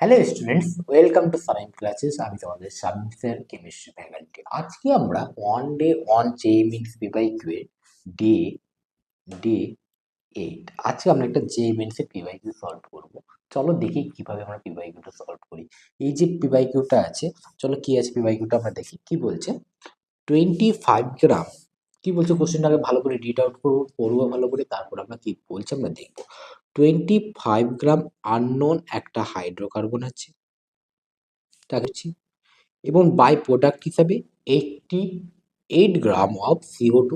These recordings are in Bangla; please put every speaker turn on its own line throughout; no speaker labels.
Hello students, welcome to science classes. আমি তোমাদের সায়েন্সের কেমিস্ট্রি ফ্যাকাল্টি। আজকে আমরা one day one J means PYQ এর ডে ডে 8। আজকে আমরা একটা জে মিনস এর পিবাইকিউ সলভ করব। চলো দেখি কিভাবে আমরা পিবাইকিউটা সলভ করি। এই যে পিবাইকিউটা আছে, চলো কি আছে পিবাইকিউটা আমরা দেখি। কি বলছে? 25 গ্রাম। কি বলছে কোশ্চেনটাকে ভালো করে রিড আউট করবো, পড়বো ভালো করে, তারপর আমরা কি বলছে আমরা দেখবো। 25 গ্রাম আননোন একটা হাইড্রোকার্বন আছে, রাখছি, এবং বাই প্রোডাক্ট হিসাবে 88 গ্রাম অফ CO2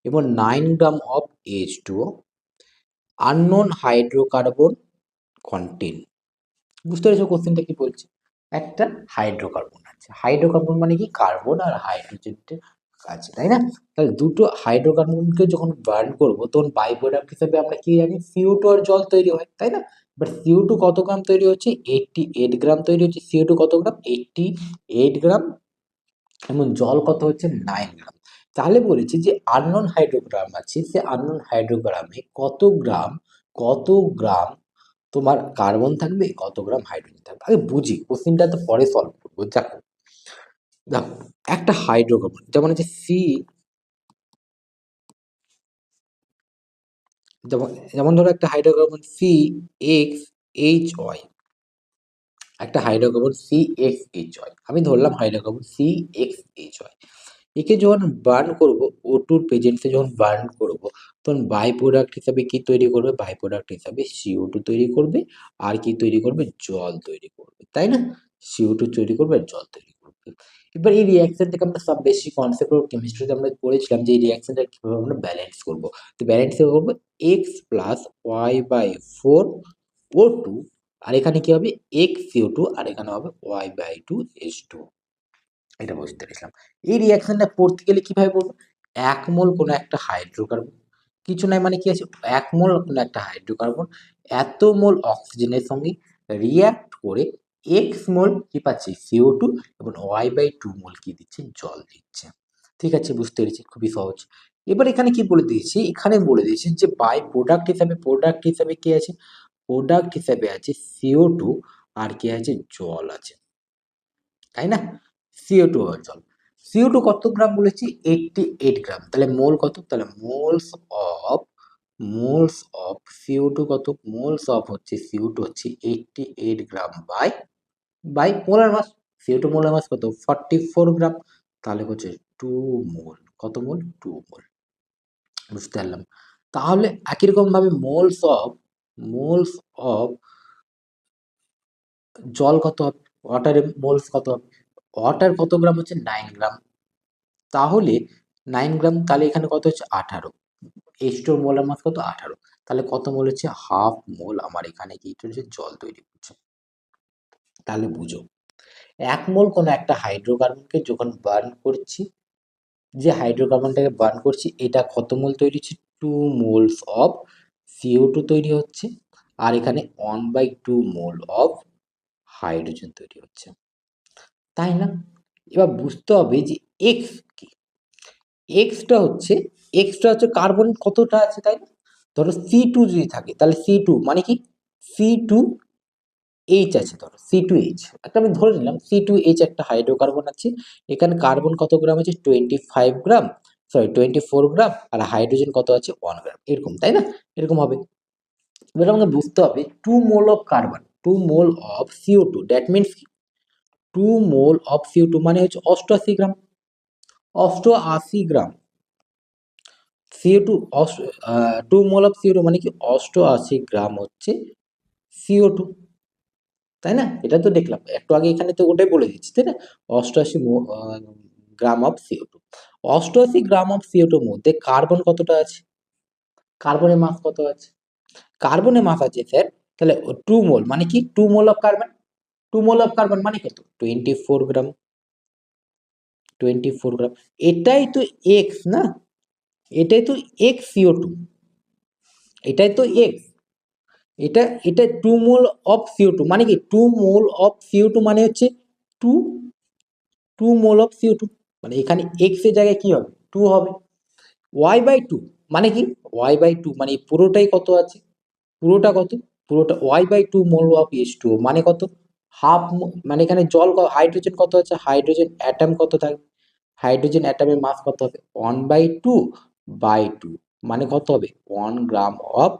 এবং 9 gram of H2O unknown hydrocarbon contain. বুঝতে পেরেছো কোশ্চেনটা কি বলছে? একটা হাইড্রোকার্বন আছে, হাইড্রোকার্বন মানে কি কার্বন আর হাইড্রোজেনের আছে, তাই না? তাহলে দুটো হাইড্রোকার্বনকে যখন বার্ন করব তখন বাই প্রোডাক্ট হিসেবে আমরা কি জানি CO2 আর জল তৈরি হয়, তাই না? বাট CO2 কত গ্রাম তৈরি হচ্ছে? 88 গ্রাম তৈরি হচ্ছে। CO2 কত গ্রাম? 88 গ্রাম। এবং জল কত হচ্ছে? 9 গ্রাম। তাহলে বলেছি যে আননোন হাইড্রোগ্রাম আছে, সে আননোন হাইড্রোগ্রামে কত গ্রাম তোমার কার্বন থাকবে, কত গ্রাম হাইড্রোজেন থাকবে। আগে বুঝি, কোশ্চেনটা তো পরে সলভ করবো। দেখো দেখো একটা হাইড্রোকার্বন যেমন হচ্ছে যেমন যেমন ধরো একটা হাইড্রোকার্বন CXHY, একটা হাইড্রোকার্বন CXHY, আমি ধরলাম হাইড্রোকার্বন CXHY। একে যখন বার্ন করব, O2 প্রেজেন্সে যখন বার্ন করব, তখন বাই প্রোডাক্ট হিসাবে কি তৈরি করবে? বাই প্রোডাক্ট হিসাবে CO2 তৈরি করবে, আর কি তৈরি করবে? জল তৈরি করবে, তাই না? CO2 তৈরি করবে আর জল তৈরি করবে। এবার এই রিয়াকশন থেকে আমরা সব বেশি কনসেপ্ট অফ কেমিস্ট্রিতে আমরা পড়েছিলাম যে এই রিয়াকশনটা কিভাবে আমরা ব্যালেন্স করব। তো ব্যালেন্স করব x plus y by 4 O2, আর এখানে কি হবে? x CO2, আর এখানে হবে y বাই 2 H2। এটা বুঝতে পেরেছিলাম। এই রিয়াকশনটা পড়তে গেলে কিভাবে পড়বো? 1 মোল কোনো একটা হাইড্রোকার্বন, কিছু নাই মানে কি আছে, 1 মোল কোনো একটা হাইড্রোকার্বন এত মোল অক্সিজেনের সঙ্গে রিঅ্যাক্ট করে x মোল কি পাচ্ছি? CO2, এবং y বাই 2 মোল কি দিচ্ছে? জল দিচ্ছে। ঠিক আছে, বুঝতে পেরেছি, খুবই সহজ। এবার এখানে কি বলে দিয়েছি? এখানে বলে দিয়েছি যে বাই প্রোডাক্ট হিসাবে কি আছে? প্রোডাক্ট হিসাবে আছে CO2, আর কি আছে? জল আছে, তাই না? CO2 আর জল। CO2 কত গ্রাম বলেছি? 88 গ্রাম। তাহলে মোল কত? তাহলে মোলস অফ CO2 কত? মোলস অফ হচ্ছে CO2 হচ্ছে 88 gram by molar mass. CO2 molar mass কত? 44 গ্রাম। তাহলে হচ্ছে 2 মোল। কত মোল? 2 মোল। বুঝতে পারলাম। তাহলে একই রকম ভাবে মোলস অফ জল কত হবে? ওয়াটারের মোলস কত হবে? ওয়াটার কত গ্রাম হচ্ছে? 9 গ্রাম। তাহলে 9 গ্রাম, তাহলে এখানে কত হচ্ছে? 18। H2 মোলার মাস কত? 18। তাহলে কত মোল হচ্ছে? হাফ মোল আমার এখানে কি হচ্ছে? জল তৈরি করছে। তাহলে বুঝো, 1 মোল কোনো একটা হাইড্রোকার্বনকে যখন বার্ন করছি, যে হাইড্রোকার্বনটাকে বার্ন করছি, এটা কত মোল তৈরি হচ্ছে? 2 মোলস অফ CO2 তৈরি হচ্ছে, আর এখানে 1/2 মোল অফ হাইড্রোজেন তৈরি হচ্ছে, তাই না? এবার বুঝতে হবে যে এক্স কি। এক্সটা হচ্ছে কার্বন কতটা আছে, তাই না? ধরো C2 যদি থাকে, তাহলে C2 মানে কি? C2H আছে, ধরো C2H একটা আমি ধরে নিলাম, C2H একটা হাইড্রোকার্বন আছে। এখানে কার্বন কত গ্রাম আছে? 25 গ্রাম, সরি 24 গ্রাম, আর হাইড্রোজেন কত আছে? 1 গ্রাম, এরকম, তাই না? এরকম হবে। এবার আমাকে বুঝতে হবে 2 mole of carbon, 2 mole of CO2, that means 2 mole of CO2 মানে হচ্ছে 88 গ্রাম। 88 গ্রাম CO2, 2 মোল অফ CO2 মানে কি 88 গ্রাম হচ্ছে CO2, তাই না? এটা তো দেখলাম একটু আগে, এখানে তো ওটাই বলে দিচ্ছি, তাই না? 88 gram of CO2। 88 gram of CO2 এর মধ্যে কার্বন কতটা আছে? কার্বনের মাস কত আছে? কার্বনের মাস আছে স্যার, তাহলে 2 মোল মানে কি? 2 mole of carbon, 2 mole of carbon মানে কত? 24 গ্রাম, 24 গ্রাম। এটাই তো এক্স না? এটাই তো এক্স CO2, এটাই তো এক্স। এটা 2 মোল অফ CO2 মানে কি? 2 মোল অফ CO2 মানে হচ্ছে 2 2 মোল অফ CO2, মানে এখানে x এর জায়গায় কি হবে? 2 হবে। y বাই 2 মানে কি? y বাই 2 মানে পুরোটাই কত আছে? পুরোটা কত? পুরোটা y by 2 mole of H2O মানে কত? হাফ, মানে এখানে জল হাইড্রোজেন কত আছে, হাইড্রোজেন অ্যাটম কত থাকবে, হাইড্রোজেন অ্যাটমের মাস কত হবে 1/2 মানে কত হবে 1 gram of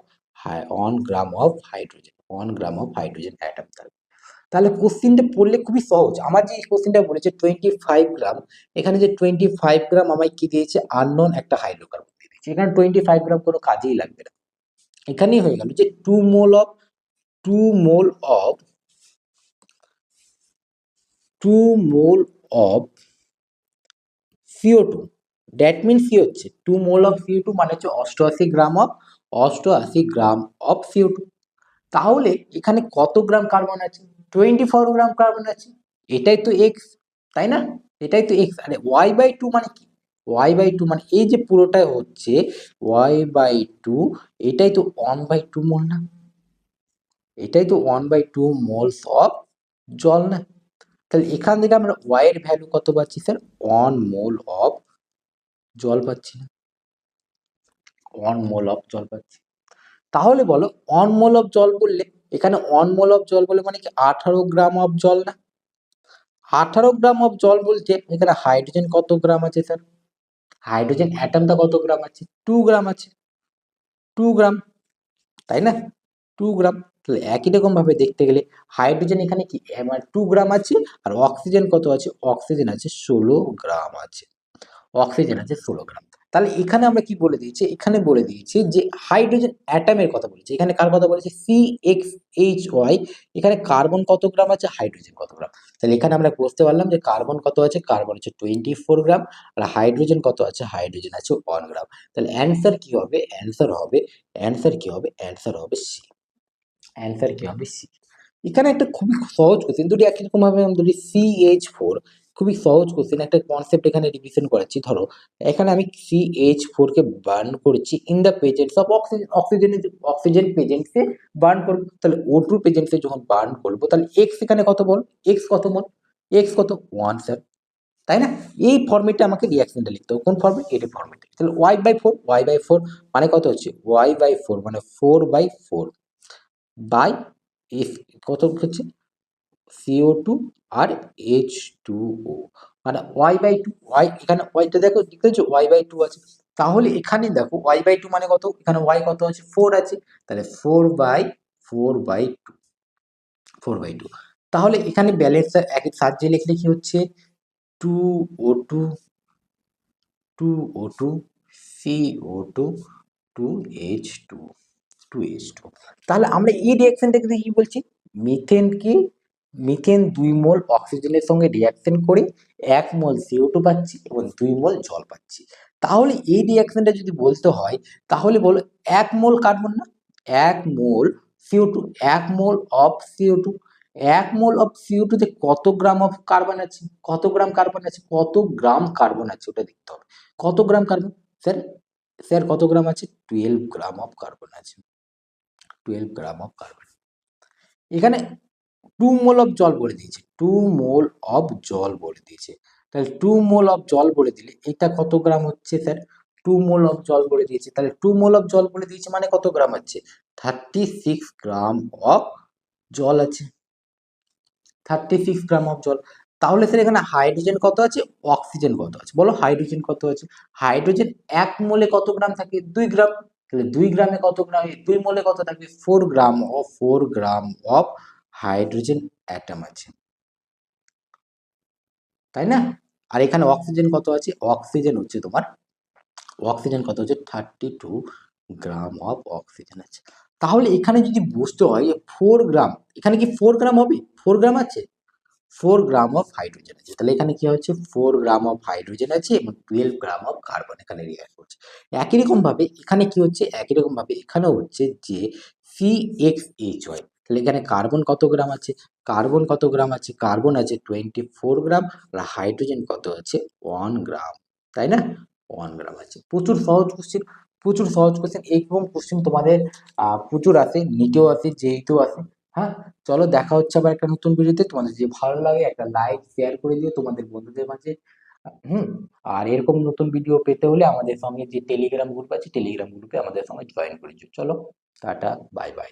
1 gram of hydrogen, 1 gram of hydrogen atom থাকবে। তাহলে কোশ্চিনটা পড়লে খুবই সহজ। আমার যে কোশ্চিনটা বলেছে 25 গ্রাম, এখানে যে 25 গ্রাম আমায় কি দিয়েছে, আননোন একটা হাইড্রোকার্বন দিয়ে দিয়েছে, এখানে 25 গ্রাম কোনো কাজেই লাগবে না, এখানেই হয়ে গেল যে 2 mole of 2 mole of CO2, that means কি হচ্ছে 2 মোল অফ CO2 মানে হচ্ছে 88 গ্রাম অফ CO2। তাহলে এখানে কত গ্রাম কার্বন আছে, 24 গ্রাম কার্বন আছে, এটাই তো এক্স, তাই না, এটাই তো এক্স। আরে y/2 মানে কি, y/2 মানে এই যে পুরোটাই হচ্ছে y/2, এটাই তো 1/2 মোল না, এটাই তো 1/2 মোলস অফ জল না। তাহলে এখান থেকে আমরা y এর ভ্যালু কত পাচ্ছি স্যার, 1 মোল অফ জল পাচ্ছি না, 1 মোল অফ জল পাচ্ছি। তাহলে বলো 1 মোল অফ জল বললে, এখানে 1 মোল অফ জল বলে মানে কি 18 গ্রাম অফ জল না, 18 গ্রাম অফ জল বলতে এখানে হাইড্রোজেন কত গ্রাম আছে স্যার, হাইড্রোজেন অ্যাটমটা কত গ্রাম আছে, 2 গ্রাম আছে, 2 গ্রাম, তাই না, 2 গ্রাম। তাহলে একই রকম ভাবে দেখতে গেলে হাইড্রোজেন এখানে কি আমার 2 গ্রাম আছে, আর অক্সিজেন কত আছে, অক্সিজেন আছে 16 গ্রাম আছে, অক্সিজেন আছে 16 গ্রাম। তাহলে এখানে আমরা কি বলে দিয়েছি, এখানে বলে দিয়েছি যে হাইড্রোজেন অ্যাটমের কথা বলেছি, এখানে কার কথা বলেছি CXHY, এখানে কার্বন কত গ্রাম আছে, হাইড্রোজেন কত গ্রাম। তাহলে এখানে আমরা বুঝতে পারলাম যে কার্বন কত আছে, কার্বন হচ্ছে 24 গ্রাম, আর হাইড্রোজেন কত আছে, হাইড্রোজেন আছে 1 গ্রাম। তাহলে অ্যান্সার কি হবে, অ্যান্সার কি হবে, অ্যান্সার হবে সি, অ্যান্সার কি হবে সি। এখানে একটা খুবই সহজ কোশ্চেন, দুটি একই রকম ভাবে আমি দুটি CH4, খুবই সহজ কোশ্চেন, একটা কনসেপ্ট এখানে রিভিশন করাচ্ছি। ধরো এখানে আমি CH4 কে বার্ন করেছি in the presence of oxygen, oxygen প্রেজেন্সে বার্ন করবো, তাহলে O2 প্রেজেন্সে যখন বার্ন করবো তাহলে এক্স এখানে কত বল, এক্স কত বল, এক্স কত 1 স্যার, তাই না। এই ফর্মেটে আমাকে রিয়াকশনটা লিখতে হবে, কোন ফর্মেট, এটি ফর্মেটে। তাহলে y/4 মানে কত হচ্ছে, y/4 মানে 4/4 বাই এস, কত হচ্ছে CO2 আর H2O, মানে y/2, y এখানে ওয়াইটা দেখো দেখেছো y/2 আছে, তাহলে এখানে দেখো y/2 মানে কত, এখানে y কত আছে 4 আছে, তাহলে 4/2, তাহলে এখানে ব্যালেন্স একই সাহায্যে লিখলে কি হচ্ছে 2O2, 2O2, CO2, 2H2, 2H2। তাহলে আমরা এই রিয়াকশনটাকে কি বলছি, মিথেনকে, মিথেন 2 মোল অক্সিজেনের সঙ্গে রিয়াকশন করে 1 মোল CO2 পাচ্ছি এবং 2 মোল জল পাচ্ছি। তাহলে এই রিয়াকশনটা যদি বলতে হয় তাহলে বলো 1 মোল কার্বন না, 1 মোল CO2, 1 mole of CO2, 1 mole of CO2 তে কত গ্রাম অফ কার্বন আছে, কত গ্রাম কার্বন আছে, কত গ্রাম কার্বন আছে ওটা দেখতে হবে, কত গ্রাম কার্বন স্যার, স্যার কত গ্রাম আছে 12 গ্রাম অফ কার্বন আছে, 12 গ্রাম অফ কার্বন। এখানে 2 মোল অফ জল বলে দিয়েছে, 2 মোল অফ জল বলে দিয়েছে, তাহলে 2 মোল অফ জল বলে দিলে এটা কত গ্রাম হচ্ছে স্যার, 2 মোল অফ জল বলে দিয়েছে, তাহলে 2 মোল অফ জল বলে দিয়েছে মানে কত গ্রাম হচ্ছে 36 গ্রাম অফ জল আছে, 36 গ্রাম অফ জল। তাহলে স্যার এখানে হাইড্রোজেন কত আছে, অক্সিজেন কত আছে, বলো হাইড্রোজেন কত আছে, হাইড্রোজেন 1 মোলে কত গ্রাম থাকে 2 গ্রাম, তাহলে 2 গ্রামে কত গ্রাম, 2 মোলে কত থাকবে 4 gram of, 4 gram of hydrogen atom আছে, তাই না। আর এখানে অক্সিজেন কত আছে, অক্সিজেন হচ্ছে তোমার, অক্সিজেন কত হচ্ছে 32 গ্রাম অফ অক্সিজেন আছে। তাহলে এখানে যদি বুঝতে হয় 4 গ্রাম, এখানে কি 4 গ্রাম হবে, 4 গ্রাম আছে, 4 গ্রাম অফ হাইড্রোজেন আছে, তাহলে এখানে কি হচ্ছে 4 গ্রাম অফ হাইড্রোজেন আছে এবং 12 গ্রাম অফ কার্বন এখানে রিঅ্যাক্ট করছে। একই রকম ভাবে এখানে কি হচ্ছে, একই রকম ভাবে এখানেও হচ্ছে যে CXHY, তাহলে এখানে কার্বন কত গ্রাম আছে, কার্বন কত গ্রাম আছে, কার্বন আছে 24 গ্রাম, আর হাইড্রোজেন কত আছে 1 গ্রাম, তাই না, 1 গ্রাম আছে। প্রচুর সহজ কোশ্চেন, প্রচুর সহজ কোশ্চেন, এইরকম কোশ্চেন তোমাদের প্রচুর আসে, নিটেও আসে, জেইতেও আসে। হ্যাঁ, চলো দেখা হচ্ছে আবার একটা নতুন ভিডিওতে। তোমাদের যদি ভালো লাগে একটা লাইক শেয়ার করে দিও তোমাদের বন্ধুদের মাঝে। হুম, আর এরকম নতুন ভিডিও পেতে হলে আমাদের সঙ্গে যে টেলিগ্রাম গ্রুপ আছে টেলিগ্রাম গ্রুপে আমাদের সঙ্গে জয়েন করে চলো, টাটা, বাই বাই।